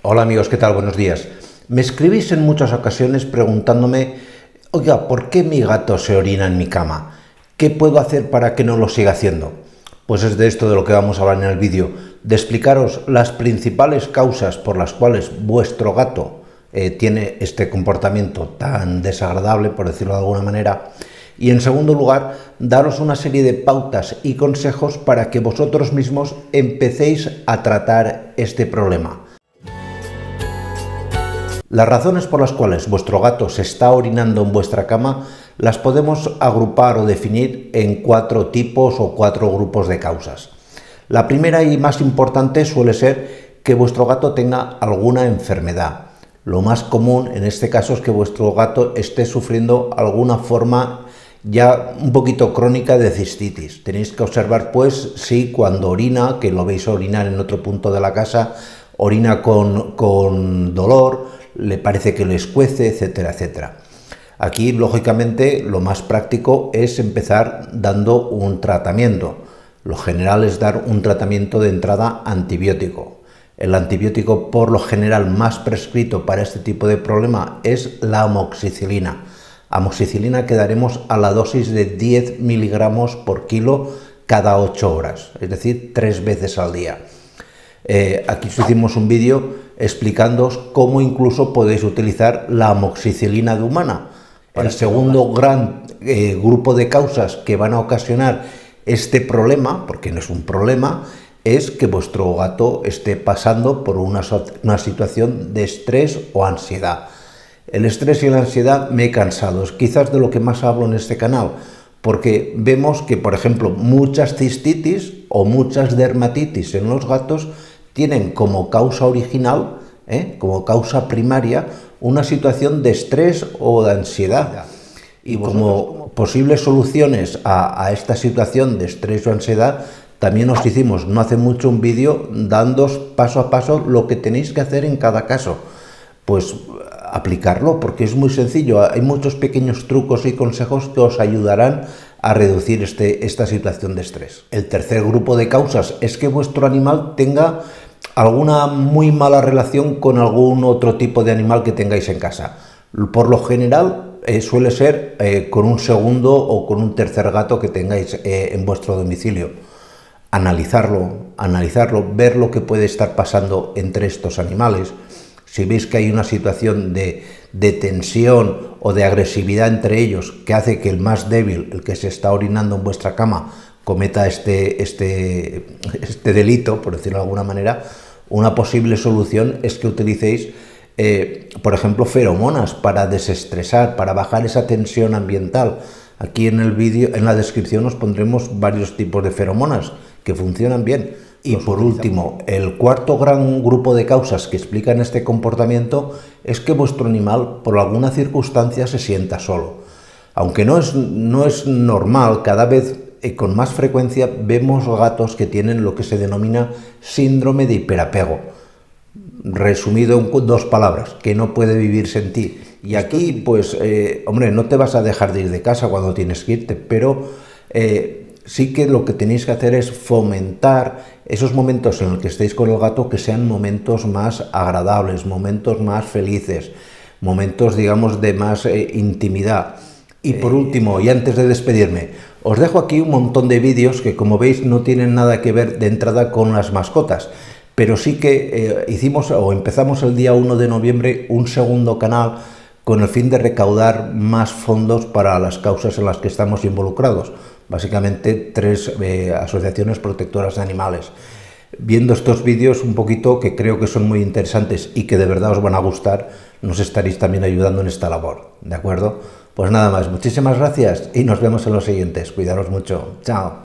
Hola amigos, ¿qué tal? Buenos días. Me escribís en muchas ocasiones preguntándome, oiga, ¿por qué mi gato se orina en mi cama? ¿Qué puedo hacer para que no lo siga haciendo? Pues es de esto de lo que vamos a hablar en el vídeo, de explicaros las principales causas por las cuales vuestro gato tiene este comportamiento tan desagradable, por decirlo de alguna manera, y en segundo lugar, daros una serie de pautas y consejos para que vosotros mismos empecéis a tratar este problema. Las razones por las cuales vuestro gato se está orinando en vuestra cama las podemos agrupar o definir en 4 tipos o 4 grupos de causas. La primera y más importante suele ser que vuestro gato tenga alguna enfermedad. Lo más común en este caso es que vuestro gato esté sufriendo alguna forma ya un poquito crónica de cistitis. Tenéis que observar pues si cuando orina, que lo veis orinar en otro punto de la casa, orina con dolor, le parece que le escuece, etcétera, etcétera. Aquí, lógicamente, lo más práctico es empezar dando un tratamiento. Lo general es dar un tratamiento de entrada antibiótico. El antibiótico, por lo general, más prescrito para este tipo de problema es la amoxicilina. Amoxicilina que daremos a la dosis de 10 miligramos por kilo cada 8 horas, es decir, 3 veces al día. Aquí os hicimos un vídeo explicándoos cómo incluso podéis utilizar la amoxicilina de humana. El segundo gran grupo de causas que van a ocasionar este problema, porque no es un problema, es que vuestro gato esté pasando por una situación de estrés o ansiedad. El estrés y la ansiedad me he cansado, es quizás de lo que más hablo en este canal, porque vemos que, por ejemplo, muchas cistitis o muchas dermatitis en los gatos tienen como causa original, como causa primaria, una situación de estrés o de ansiedad. Y como posibles soluciones a esta situación de estrés o ansiedad, también os hicimos no hace mucho un vídeo dándoos paso a paso lo que tenéis que hacer en cada caso. Pues aplicarlo, porque es muy sencillo. Hay muchos pequeños trucos y consejos que os ayudarán a reducir esta situación de estrés. El tercer grupo de causas es que vuestro animal tenga alguna muy mala relación con algún otro tipo de animal que tengáis en casa. Por lo general suele ser con un segundo o con un tercer gato que tengáis en vuestro domicilio. Analizarlo, ver lo que puede estar pasando entre estos animales. Si veis que hay una situación de tensión o de agresividad entre ellos que hace que el más débil, el que se está orinando en vuestra cama, cometa este delito, por decirlo de alguna manera, una posible solución es que utilicéis, por ejemplo, feromonas para desestresar, para bajar esa tensión ambiental. Aquí en el vídeo, en la descripción, os pondremos varios tipos de feromonas que funcionan bien. Y por último, el cuarto gran grupo de causas que explican este comportamiento es que vuestro animal, por alguna circunstancia, se sienta solo. Aunque no es normal, cada vez con más frecuencia vemos gatos que tienen lo que se denomina síndrome de hiperapego. Resumido en 2 palabras, que no puede vivir sin ti. Y aquí, pues, hombre, no te vas a dejar de ir de casa cuando tienes que irte, pero sí que lo que tenéis que hacer es fomentar esos momentos en los que estéis con el gato que sean momentos más agradables, momentos más felices, momentos, digamos, de más intimidad. Y por último, y antes de despedirme, os dejo aquí un montón de vídeos que, como veis, no tienen nada que ver de entrada con las mascotas, pero sí que empezamos el día 1 de noviembre un segundo canal con el fin de recaudar más fondos para las causas en las que estamos involucrados. Básicamente 3 asociaciones protectoras de animales. Viendo estos vídeos un poquito, que creo que son muy interesantes y que de verdad os van a gustar, nos estaréis también ayudando en esta labor, ¿de acuerdo? Pues nada más, muchísimas gracias y nos vemos en los siguientes. Cuidaros mucho. Chao.